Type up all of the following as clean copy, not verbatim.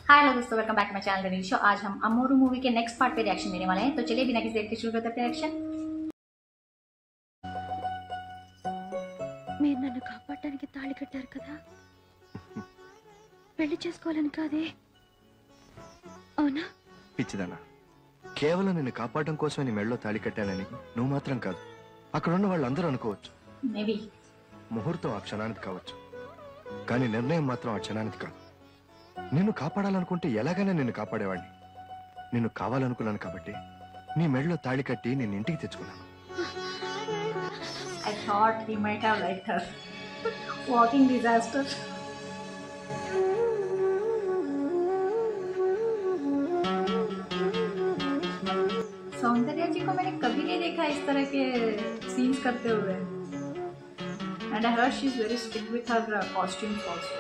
हाय hello दोस्तों, welcome back to my channel the reel show. आज हम अमोरू मूवी के नेक्स्ट पार्ट पे रिएक्शन देने वाले हैं, तो चलिए बिना किसी देर के शुरू करते हैं रिएक्शन। మీరు నన్ను కాపాడడానికి తాళి కట్టారు కదా, పెళ్లి చేసుకోవాలని కాదే, అవునా? పిచ్చిదన్నా, కేవలం నిన్ను కాపాడడం కోసమే నీ మెళ్ళలో తాళి కట్టానని నువ్వు మాత్రం కాదు, అక్కడున్న వాళ్ళందరూ అనుకోవచ్చు. మేబీ ముహూర్తం ఆ క్షణానికి కావచ్చు, కానీ నిర్ణయం మాత్రం ఆ క్షణానికి కాదు. నిన్ను కాపాడాలనుకుంటే ఎలాగైనా నిన్ను కాపాడేవాడిని. నిన్ను కావాలనుకున్నాను కాబట్టి నీ మెళ్ళలో తాళి కట్టి నిన్ను ఇంటికి తెచ్చుకున్నాను. I thought he might have liked her. Walking disaster. Soundarya जी को मैंने कभी नहीं देखा इस तरह के सीन्स करते हुए. And I heard she's very strict with her costumes also.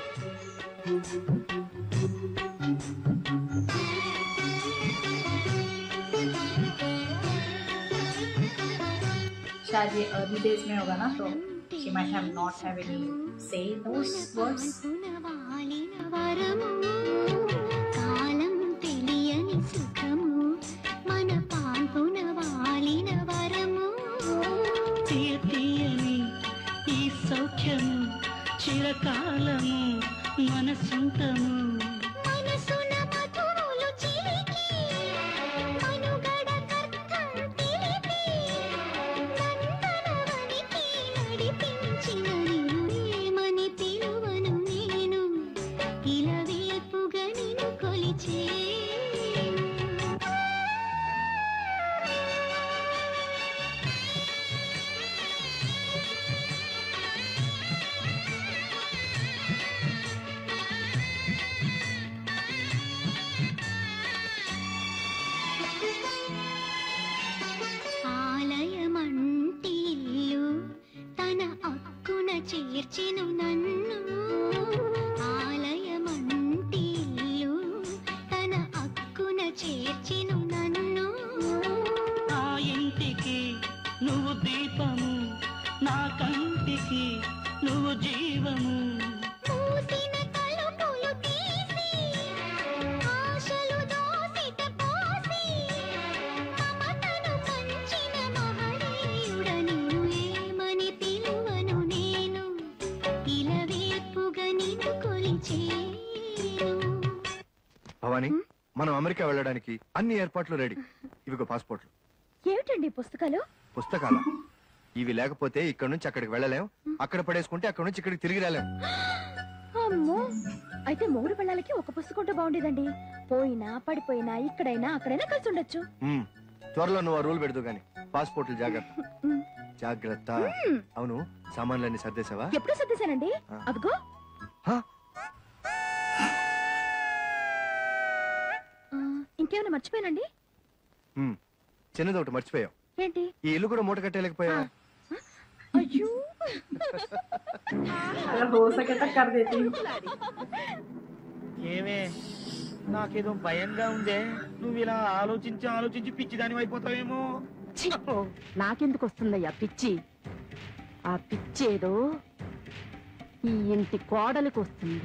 शायद ये अर्ली डेज में होगा ना, तो she might have not have any say in those words. చిరకాలము మన సొంతము చేర్చెను నన్ను, ఆలయమంటి ఇల్లు తన అక్కున చేర్చెను నన్ను. ఆ ఇంటికి నువ్వు దీపము, నా కంటికి నువ్వు జీవము. మూసిన తలుపులు తీసి ఆశలు దోసిట పోసి మమతను పంచిన మహనీయుడ నీవు ఏమని పిలువను నేను, ఇలవేపుగా నిన్ను కొలిచేను. భవాని, మనం అమెరికా వెళ్ళడానికి అన్ని ఏర్పాట్లు రెడీ. ఇవిగో పాస్పోర్ట్లు. ఏమిటండి పుస్తకాలు? పుస్తకాల ఇవి లేకపోతే ఇక్కడ నుంచి అక్కడికి వెళ్ళలేం, అక్కడ పడేసుకుంటే అక్కడ నుంచి ఇక్కడికి తిరిగి రాలేం. అమ్మో, అయితే మూడు పిల్లలకి ఒక పుస్తకం ఉంటే బాగుండేదండి. పోయినా పడిపోయినా ఇక్కడైనా అక్కడైనా కలిసి ఉండొచ్చు. త్వరలో నువ్వు ఆ రూల్ పెడదు గాని పాస్పోర్ట్లు జాగ్రత్త. జాగ్రత్త. అవును, సామాన్లన్నీ సర్దేశావా? ఎప్పుడు సర్దేశానండి. అదిగో ఇంకేమైనా మర్చిపోయానండి? చిన్నది ఒకటి మర్చిపోయావు. ఏంటి? ఈ ఇల్లు కూడా మూట కట్టేయలేకపోయా. అయ్యో, हो सके तो कर देती हूँ. ఏమే, నాకేదో భయంగా ఉందే. నువ్వు ఇలా ఆలోచించి ఆలోచించి పిచ్చిదాని అయిపోతావేమో. నాకెందుకు వస్తుందయ్యా పిచ్చి? ఆ పిచ్చేదో ఈ ఇంటి కోడలికి వస్తుంది.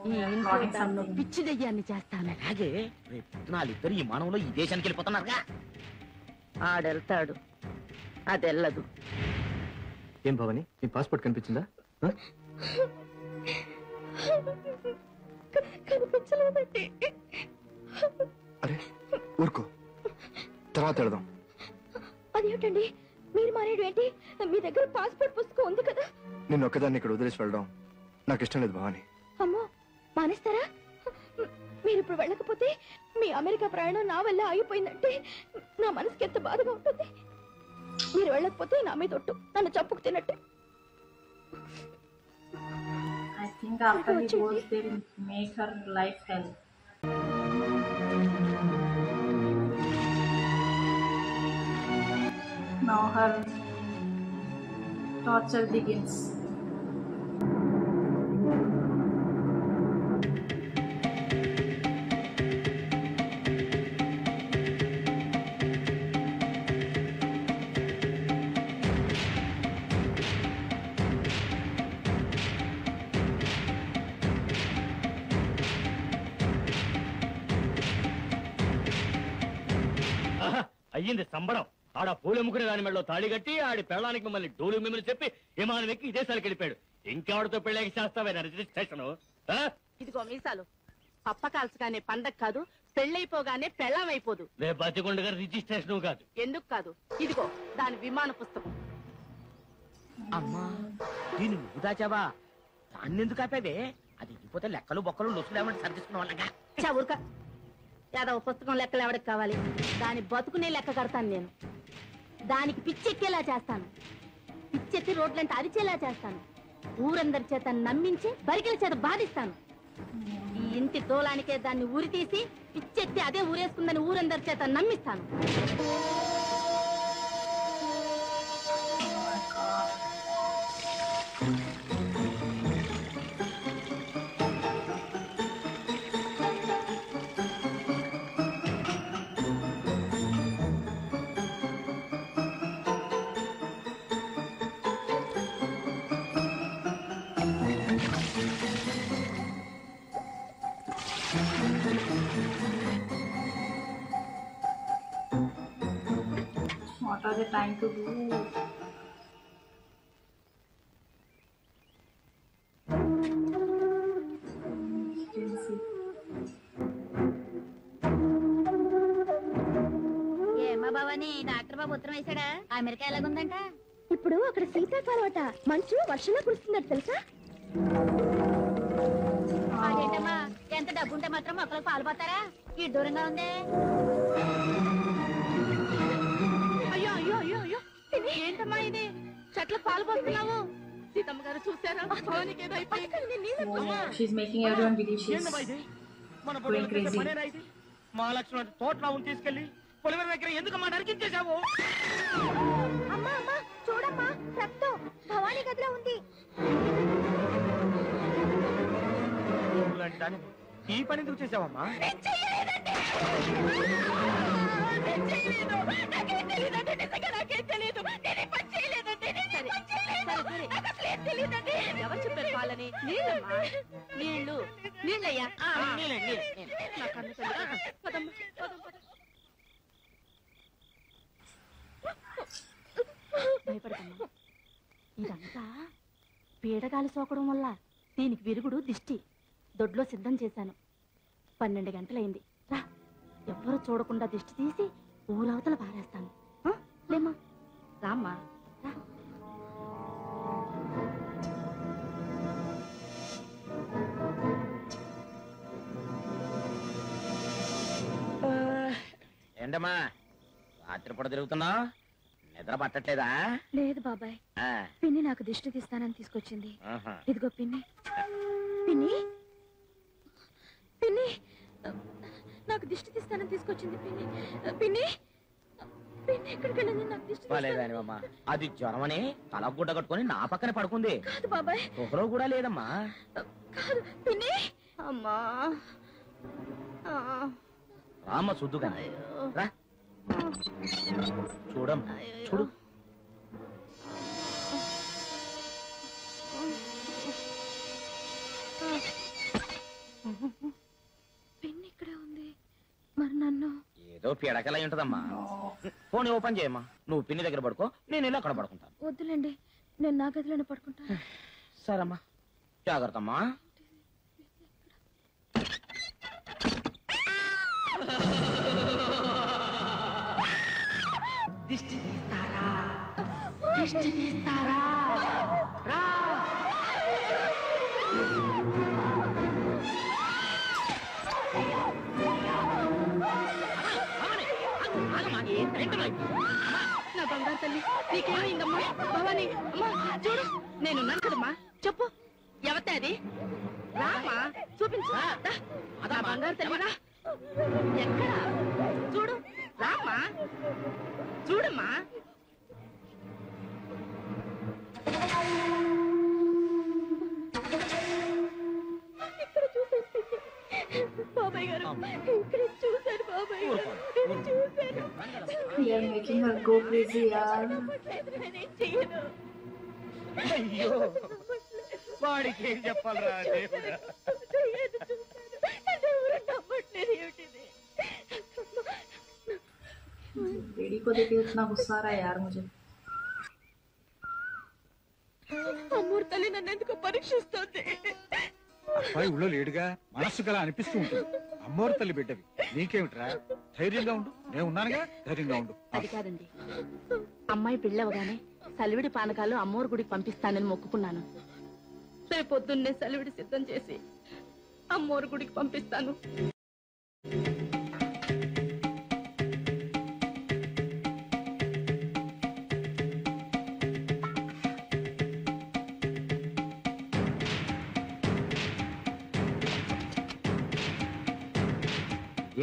ఈ ఇంట్లో దాన్ని పిచ్చి దెయ్యాన్ని చేస్తాను. అలాగే రేపు వాళ్ళిద్దరు ఈ మానవులో ఈ దేశానికి వెళ్ళిపోతున్నారుగా. ఆడెళ్తాడు, అదెళ్ళదు. ఏం భవాని, నీ పాస్పోర్ట్ కనిపించిందా? కనిపించలేదండి. అరే ఊరుకో, తర్వాత వెళదాం. అదేమిటండి మీరు మారేడు ఏంటి? మీ దగ్గర పాస్పోర్ట్ పుస్తకం ఉంది కదా. నిన్ను ఒక్కదాన్ని ఇక్కడ వదిలేసి వెళ్ళడం నాకు ఇష్టం లేదు భవాని. అమ్మో, మానేస్తారా? మీరు ఇప్పుడు వెళ్ళకపోతే మీ అమెరికా ప్రయాణం నా వల్ల ఆగిపోయిందంటే నా మనసుకి ఎంత బాధగా ఉంటుంది. మీరు వెళ్ళకపోతే నా మీద ఒట్టు, నన్ను చంపుకు తిన్నట్టే. I think after he goes, they will make her life hell. Now her torture begins. అయ్యింది సంబరం. ఆడ పూలెమ్ముకునే దాని మెడలో తాళి కట్టి ఆడి పెళ్ళానికి మిమ్మల్ని డోలు మిమ్మల్ని చెప్పి విమానం ఎక్కి ఇదేశాలకు వెళ్ళిపోయాడు. ఇంకెవడితో పెళ్ళాకి చేస్తావే రిజిస్ట్రేషన్? ఇదిగో మీసాలు, పప్ప కాల్చగానే పండగ కాదు, పెళ్ళైపోగానే పెళ్ళం అయిపోదు. రేపు బతికొండగా రిజిస్ట్రేషన్ కాదు. ఎందుకు కాదు? ఇదిగో దాని విమాన పుస్తకం. అమ్మా దీన్ని నువ్వు దాచావా? దాన్ని ఎందుకు ఆపావే? అది ఇగిపోతే లెక్కలు బొక్కలు లొసులేమని సరిదిస్తున్న వాళ్ళగా. ఊరుక యాదవ పుస్తకం లెక్కలు ఎవరికి కావాలి? దాని బతుకునే లెక్క కడతాను నేను. దానికి పిచ్చెక్కేలా చేస్తాను, పిచ్చెత్తి రోడ్లంటే అరిచేలా చేస్తాను, ఊరందరి చేత నమ్మించి బరికిల చేత బాధిస్తాను. ఈ ఇంటి తోలానికే దాన్ని ఊరి తీసి పిచ్చెత్తి అదే ఊరేసుకుందని ఊరందరి చేత నమ్మిస్తాను. What are the time to do? ఏమా భవాని, డాక్టర్ బాబు ఉత్తరం వేశాడా? అమెరికా ఎలాగుందంట? ఇప్పుడు అక్కడ శీతాకాలం అట, మంచు వర్షంలో కురుస్తుందట తెలుసా? అదేంటమ్మా, ఎంత డబ్బుంటే మాత్రం మొక్కలకు పాలు పోతారా? ఈ దూరంగా ఉందే. అయ్యో అయ్యో అయ్యో అయ్యో, ఏంటమ్మా ఇది? చెట్లకు పాలు పోస్తున్నావు? సీతమ్మ గారు చూసారా? భవానికి ఏదో అయిపోయింది. She's making everyone believe she's ఏందమ్మా ఇది? మన going పొలం crazy. పనేనా ఇది? మా లక్ష్మణ తోటలో ఉండి తీసుకెళ్ళి పొలిమేర దగ్గర ఎందుకమ్మా నరికించేశావు? అమ్మా అమ్మా చూడమ్మా, రక్తం భవానీ గదిలో ఉంది. లాంటి దాన్ని ఈ పని ఎందుకు చేసావమ్మా? ఎవరు చెప్పారు పాలని? నీళ్ళమ్మా, నీళ్ళు. నీళ్ళయ్యా. నా కన్ను తల్లి. పదమ్మా, పదం, పదం. భయపడకమ్మా, ఇదంతా పీడగాలి సోకడం వల్ల దీనికి విరుగుడు దిష్టి. దొడ్లో సిద్ధం చేశాను. 12 గంటలైంది. రా, ఎవ్వరూ చూడకుండా దిష్టి తీసి ఊరవతల పారేస్తాను. లేమ్మా, రామ్మా, రా. ఏంటమ్మా రాత్రిపూట తిరుగుతున్నావు? నిద్ర పట్టట్లేదా? లేదు బాబాయ్, ఆ, పిన్ని నాకు దిష్టి తీస్తానని తీసుకొచ్చింది. ఆహా. ఇదిగో పిన్ని. పిన్ని పిన్ని నాకు దిష్టి తీస్తానని తీసుకొచ్చింది పిన్ని. పిన్ని పిన్ని ఎక్కడికి వెళ్ళింది? నాకు దిష్టి బాలేదాని అమ్మా, అది జ్వరమని తలగుడ్డ కట్టుకొని నా పక్కన పడుకుంది. కాదు బాబాయ్, ఒకరో కూడా లేదమ్మా. కాదు పిన్ని. అమ్మా రామ్మ సుద్దుగా రా, చూడమ్మా, చూడు. పిన్ని ఇక్కడే ఉంది, మరి నన్ను? ఏదో పీడకలై ఉంటదమ్మా. ఫోన్ ఓపెన్ చేయమ్మా. నువ్వు పిన్ని దగ్గర పడుకో, నేను ఇలా అక్కడ పడుకుంటాను. వద్దులేండి, నేను నా గదిలోనే పడుకుంటా. సరమ్మా, జాగ్రత్త అమ్మా. దిష్టి తీస్తారా? దిష్టి తీస్తారా? రా. నా బంగారు తల్లి, నీకేమైందమ్మా? భవాని, అమ్మా చూడు, నేనున్నాను కదమ్మా. చెప్పు, ఎవతే అది? రామా, చూపించు. నా బంగారు తల్లి, రా. ఎక్కడ? చూడు, రామా, చూడమ్మా. ఇక్కడ చూసాను పిన్ని. బాబాయ్ గారు, ఇక్కడ చూశాను బాబాయ్ గారు, ఇక్కడ చూశాను. We are making her go crazy, yaar. నేనేం చెయ్యను. అయ్యో, వాడికి ఏం చెప్పాలరా దేవుడా? ఏది చూశాను, అంటే ఎవరు నమ్మట్లేదు. ఏమిటిది? बेड़ी को देख के इतना गुस्सा आ रहा है यार मुझे। అమ్మోరు తల్లి నన్ను ఎందుకు పరీక్షిస్తుంది? అబ్బాయి ఊళ్ళో లేడుగా, మనస్సు గల అనిపిస్తూ ఉంటుంది. అమ్మోరు తల్లి బిడ్డవి, నీకేమిట్రా? ధైర్యంగా ఉండు, నేను ఉన్నానుగా, ధైర్యంగా ఉండు. అది కాదండి, అమ్మాయి పెళ్ళవగానే సలివిడి పానకాలు అమ్మోరు గుడికి పంపిస్తానని మొక్కుకున్నాను. రేపు పొద్దున్నే సలివిడి సిద్ధం చేసి అమ్మోరు గుడికి పంపిస్తాను.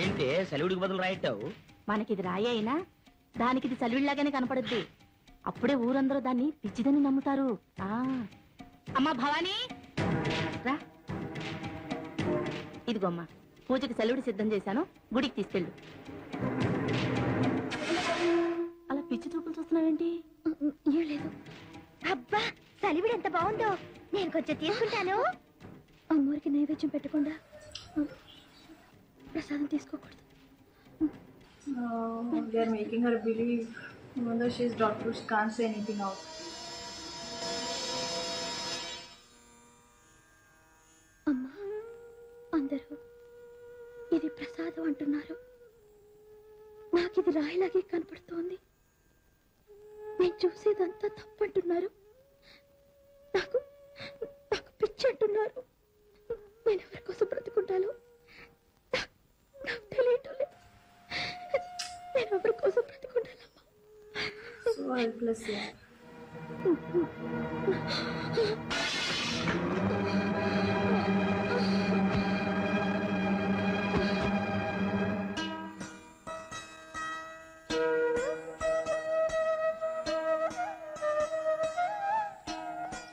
ఏంటి సెలవుడికి బదులు రాయట్టావు? మనకిది రాయి అయినా దానికి ఇది సలివిడిలాగానే కనపడుద్ది. అప్పుడే ఊరందరూ దాన్ని పిచ్చిదని నమ్ముతారు. అమ్మా భవానీ రా, ఇదిగోమ్మా పూజకి సెలవుడి సిద్ధం చేశాను, గుడికి తీసుకెళ్ళు. అలా పిచ్చి చూపులు చూస్తున్నావేంటి? ఏం లేదు. అబ్బా సలివిడి ఎంత బాగుందో, నేను కొంచెం తీసుకుంటాను. అమ్మోరికి నైవేద్యం పెట్టకుండా ప్రసాదం తీసుకోకూడదు. They are making her believe even though she is doctor, she can't say anything out. అమ్మా అందరూ ఇది ప్రసాదం అంటున్నారు, నాకు ఇది రాయిలాగే కనపడుతోంది. నేను చూసేదంతా తప్పంటున్నారు, నాకు నాకు పిచ్చి అంటున్నారు. నేను ఎవరి కోసం బ్రతుకుంటాను నాకు తెలియటం లేదు. నేను ఎవరి కోసం బ్రతుకుంటానమ్మా. So helpless यार.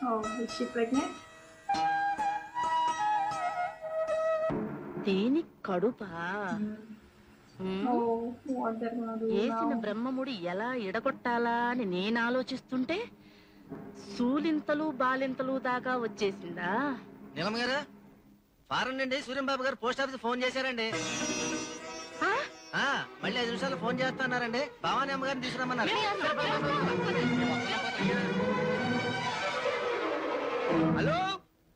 Oh, is she pregnant? దేని కడుపా? Oh, what they're gonna do వేసిన now? బ్రహ్మముడి ఎలా ఎడగొట్టాలా అని నేను ఆలోచిస్తుంటే సూలింతలు బాలింతలు దాకా వచ్చేసిందా? నీలమ్మ గారు, ఫారెన్ నుండి సూర్యంబాబు గారు పోస్ట్ ఆఫీస్ ఫోన్ చేశారండి. మళ్ళీ 5 నిమిషాలు ఫోన్ చేస్తున్నారండి. భవానీ అమ్మగారిని తీసుకురమ్మన్నారు. హలో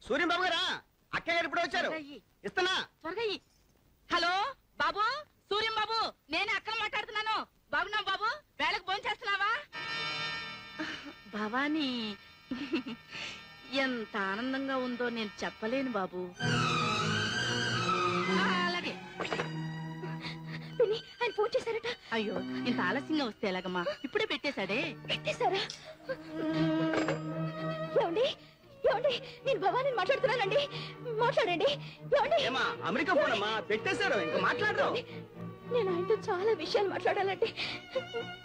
సూర్యంబాబు గారా? అక్కయ్య గారు ఇప్పుడు వచ్చారు, ఇస్తానా? త్వరగా ఇయ్యి. హలో బాబు, సూర్యం బాబు, నేనే అక్కడ మాట్లాడుతున్నాను. బాబునా బాబు, వేళకు ఫోన్ చేస్తున్నావా? భవానీ ఎంత ఆనందంగా ఉందో నేను చెప్పలేను బాబు. అలాగే. ఆయన ఫోన్ చేశారట. అయ్యో, ఇంత ఆలస్యంగా వస్తే ఎలాగమ్మా? ఇప్పుడే పెట్టేశాడే. పెట్టేశారా? ఏమండి ఏమండి, నేను భవానీని మాట్లాడుతున్నానండి, మాట్లాడండి. ఏమండి? అమెరికా ఫోన్ అమ్మా, పెట్టేశారు, ఇంకా మాట్లాడరు. నేను ఆయనతో చాలా విషయాలు మాట్లాడాలండి,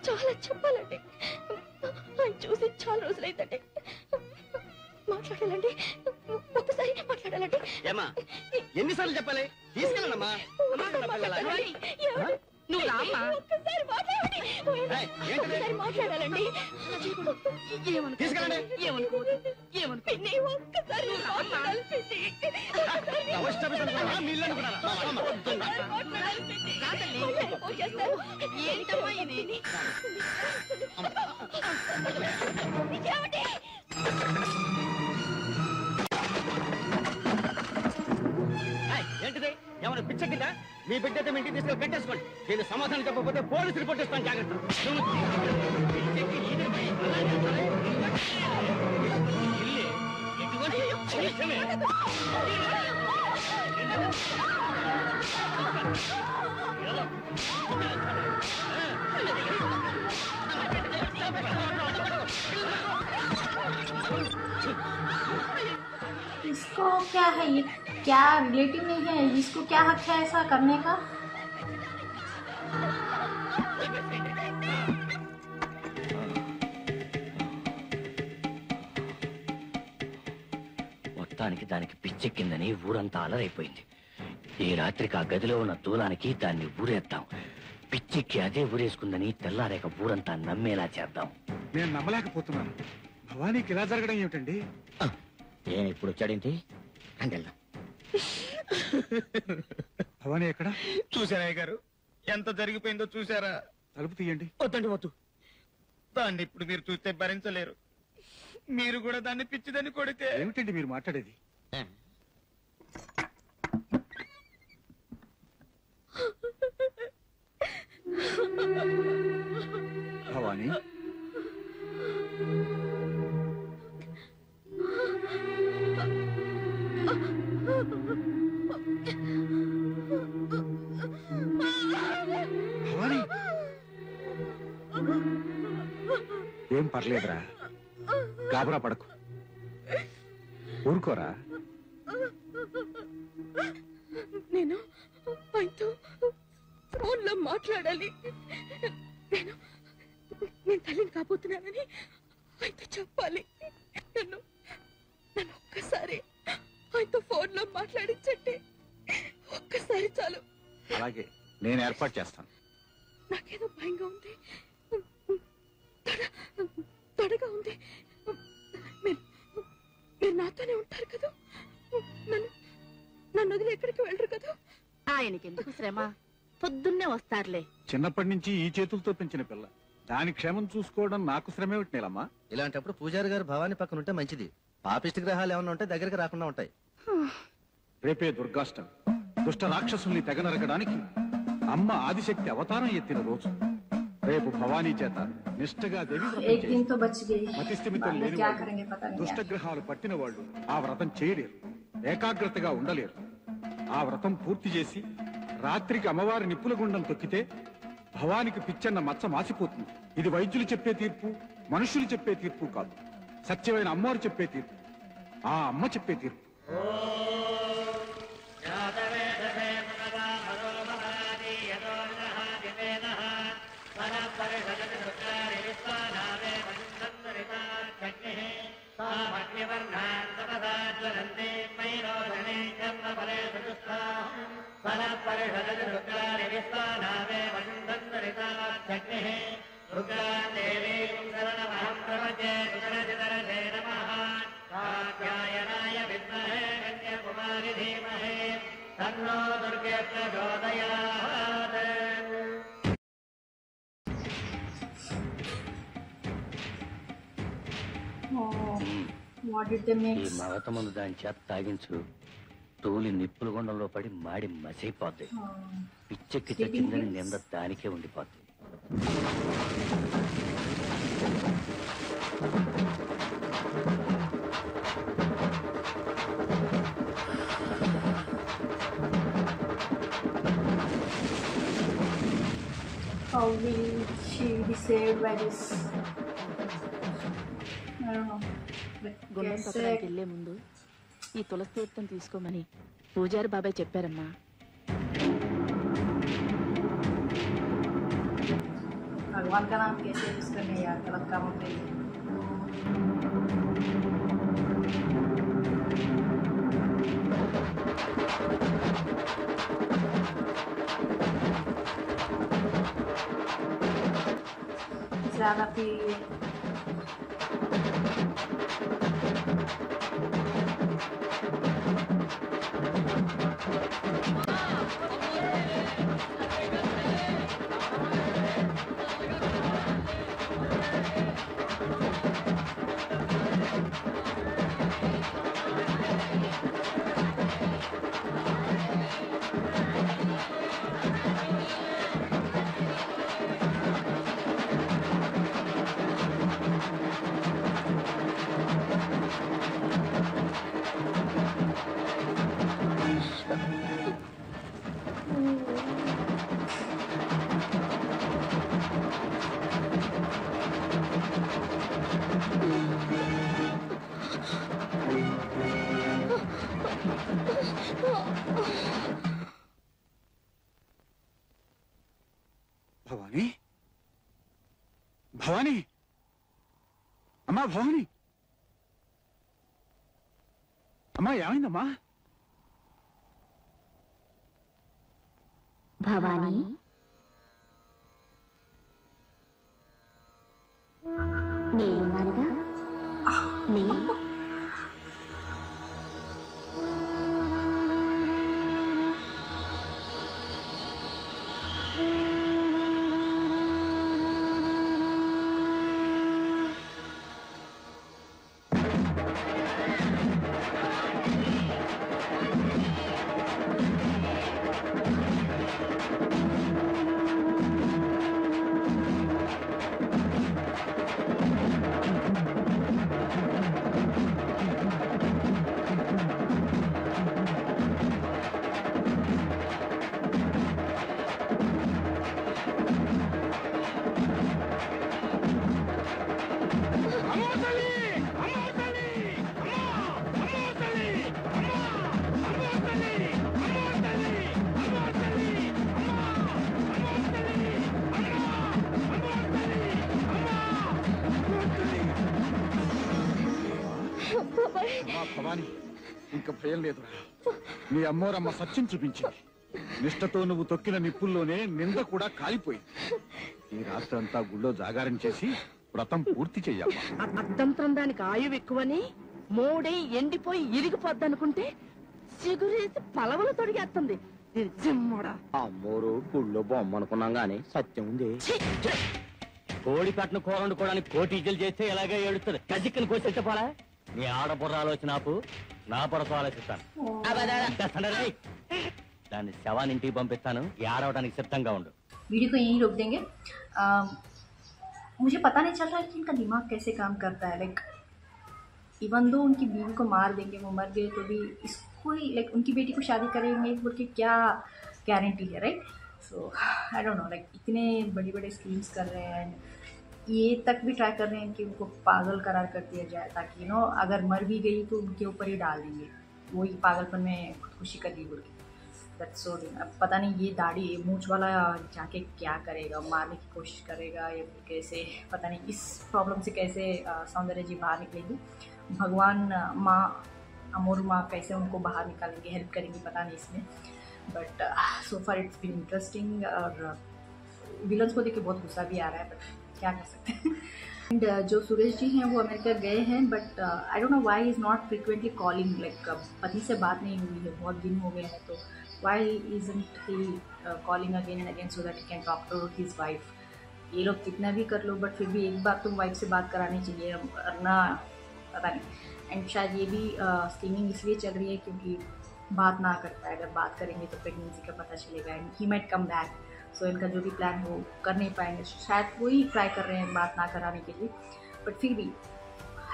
చాలా చెప్పాలండి. ఆయన చూసి చాలా రోజులైందండి. మాట్లాడాలండి, ఒక్కసారి మాట్లాడాలండి. ఏమా ఎన్నిసార్లు చెప్పాలి? తీసుకెళ్ళమ్మా. నువ్వు రామ్మా. ఒక్కసారి మాట్లాడండి, ఒక్కసారి మాట్లాడాలండి. తీసుకెళ్ళండి. ఏమనుకోదు, ఏమనుకో. పిన్ని, ఒక్కసారి మాట్లాడాలి పిన్ని. ఏంటమ్మా ఇది? ఏంటిది? ఏమైనా పిచ్చెక్కిందా? మీ బిడ్డ అయితే మీ ఇంటికి తీసుకెళ్ళి పెట్టేసుకోండి. నేను సమాధానం చెప్పకపోతే పోలీసు రిపోర్ట్ ఇస్తాను, జాగ్రత్త. పిచ్చెక్కి ఈయనపై అలా చేస్తారా? ఇల్లే ఇటువంటి విషయమే. इसको क्या है, ये क्या रिलेटिव नहीं है, इसको क्या हक है ऐसा करने का? మొత్తానికి దానికి పిచ్చెక్కిందని ఊరంతా అలరైపోయింది. ఈ రాత్రికి ఆ గదిలో ఉన్న దూలానికి దాన్ని ఊరేద్దాం. పిచ్చెక్కి అదే ఊరేసుకుందని తెల్లారేక ఊరంతా నమ్మేలా చేద్దాం. నేను నమ్మలేకపోతున్నాను. భవానీకి ఇలా జరగడం ఏమిటండి? ఏం ఇప్పుడు వచ్చాడేంటి? అంటెళ్దాం. భవానీ ఎక్కడ? చూసారా గారు, ఎంత జరిగిపోయిందో చూసారా? తలుపు తీయండి. వద్దండి వద్దు. దాన్ని ఇప్పుడు మీరు చూస్తే భరించలేరు. మీరు కూడా దాన్ని పిచ్చిదని కొడితే. ఏమిటండి మీరు మాట్లాడేది? భవానీ, భవానీ, ఏం పర్లేదురా, గాబరా పడకు, ఊరుకోరా. నేను ఆయనతో ఫోన్లో మాట్లాడాలి. నేను తల్లిని కాబోతున్నానని ఆయనతో చెప్పాలి. నన్ను ఒక్కసారి ఆయనతో ఫోన్లో మాట్లాడించండి. ఒక్కసారి చాలు. అలాగే, నేను ఏర్పాటు చేస్తాను. నాకేదో భయంగా ఉంది, తడగా ఉంది. మీరు నాతోనే ఉంటారు కదా? నన్ను వదిలి ఎక్కడికి వెళ్ళరు కదా? ఆయనకి ఎందుకు శ్రమ, పొద్దున్నే వస్తారులే. చిన్నప్పటి నుంచి ఈ చేతులతో పెంచిన పిల్ల, దాని క్షేమం చూసుకోవడం నాకు శ్రమే పెట్టినేలమ్మా. ఇలాంటప్పుడు పూజారి గారు భవానీ పక్కన ఉంటే మంచిది. పాపిష్టి గ్రహాలు ఏమన్నా ఉంటే దగ్గరికి రాకుండా ఉంటాయి. రేపే దుర్గాష్టమి. దుష్ట రాక్షసుల్ని తెగనరగడానికి అమ్మ ఆదిశక్తి అవతారం ఎత్తిన రోజు. రేపు భవానీ చేత నిష్ఠగా దేవి एक दिन तो बच गई, మతిస్థిమితం बाद में లేని क्या వాళ్ళు, करेंगे पता नहीं దుష్ట यार। గ్రహాలు పట్టిన వాళ్ళు ఆ వ్రతం చేయలేరు, ఏకాగ్రతగా ఉండలేరు. ఆ వ్రతం పూర్తి చేసి రాత్రికి అమ్మవారి నిప్పుల గుండం తొక్కితే భవానికి పిచ్చన్న మచ్చ మాసిపోతుంది. ఇది వైద్యులు చెప్పే తీర్పు, మనుషులు చెప్పే తీర్పు కాదు, సత్యమైన అమ్మవారు చెప్పే తీర్పు, ఆ అమ్మ చెప్పే తీర్పు. What did they ఈ mix? మగత ముందు దాని చేత తాగించు, తూలి నిప్పుల గుండంలో పడి మాడి మసైపోద్ది. పిచ్చెక్కి చచ్చిందని నింద దానికే ఉండిపోద్ది. How will she be saved by this? I don't know. But గుండం कैसे? తొక్కడానికి వెళ్లే ముందు ఈ తులసి తీర్థం తీసుకోమని పూజారి బాబాయ్ చెప్పారమ్మా. भगवान का नाम कैसे यूज करने यार, गलत कामों पे। ज्यादा पी భవానీ, భవానీ, అమ్మా భవానీ, అమ్మా ఏమైందమ్మా? భవానీ, నేనున్నానుగా, నీ అమ్మా భవాని ఇంకా భయం లేదురా. నీ అమ్మోరమ్మ సత్యం చూపించింది. నిష్టతో నువ్వు తొక్కిన నిప్పుల్లోనే నింద కూడా కాలిపోయింది. ఈ రాత్రంతా గుళ్ళో జాగారం చేసి వ్రతం పూర్తి చెయ్యమ్మా. అర్ధంతరం దానికి ఆయువు ఎక్కువని మోడై ఎండిపోయి ఇరిగిపోద్దనుకుంటే చిగురేసి పలవలు తొడిగేస్తుంది. అమ్మోరు గుళ్ళో బొమ్మ అనుకున్నాం గానీ సత్యం ఉంది. కోడి కట్న కూర వండుకోవడానికి కోటీజలు చేస్తే ఎలాగే ఏడుస్తుంది. కజిక్కని కోసి పోలా. నీ ఆడబుర్ర ఆలోచన ఆపు, నా పొరకు ఆలోచిస్తాను. దాన్ని శవాన్ని ఇంటికి పంపిస్తాను. ఏడవడానికి సిద్ధంగా ఉండు. वीडियो को यहीं रोक देंगे. मुझे पता नहीं चल रहा है कि इनका दिमाग कैसे काम करता है. लाइक इवन दो उनकी बीवी को मार देंगे, वो मर गए तो भी इसको ही लाइक उनकी बेटी को शादी करेंगे बोल के क्या गारंटी है, right? So I don't know, like इतने बड़े बड़े स्कीम्स कर रहे हैं. ये तक भी ट्राई कर रहे हैं कि उनको पागल करार कर दिया जाए, ताकि यू नो अगर मर भी गई तो उनके ऊपर ही डाल देंगे वही पागलपन में खुदकुशी कर दी बोल के. That's so. अब पता नहीं ये दाढ़ी मूंछ वाला जाके क्या करेगा, मारने की कोशिश करेगा या फिर कैसे, पता नहीं इस प्रॉब्लम से कैसे सौंदर्य जी बाहर निकलेंगी. भगवान माँ अमोर माँ कैसे उनको बाहर निकालेंगे, हेल्प करेंगी, पता नहीं इसमें. But so far it's been interesting. और विलन्स को देख के बहुत गुस्सा भी आ रहा है, बट क्या कर सकते हैं. एंड जो सुरेश जी हैं वो अमेरिका गए हैं, but I don't know why is not frequently calling. Like पति से बात नहीं हुई है, बहुत दिन हो गए हैं, तो why isn't he calling again and again so that he can talk to his wife. ये लोग कितना भी कर लो, बट फिर भी एक बार तुम वाइफ से बात करानी चाहिए, वरना पता नहीं. एंड शायद ये भी स्कीमिंग इसलिए चल रही है क्योंकि बात ना करता है. अगर बात करेंगे तो प्रेगनेंसी का पता चलेगा and he might come back. So इनका जो भी प्लान वो कर नहीं पाएंगे. शायद वही ट्राई कर रहे हैं बात ना कराने के लिए, बट फिर भी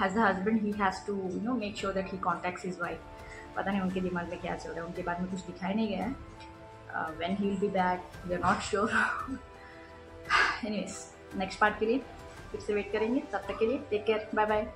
as a husband he has to you know make sure that he contacts his wife. पता नहीं उनके दिमाग में क्या चल रहा है, उनके बारे में कुछ दिखाई नहीं गया है. When he will be back we are not sure. Anyways next part के लिए फिर से वेट करेंगे. तब तक के लिए टेक केयर, बाय बाय.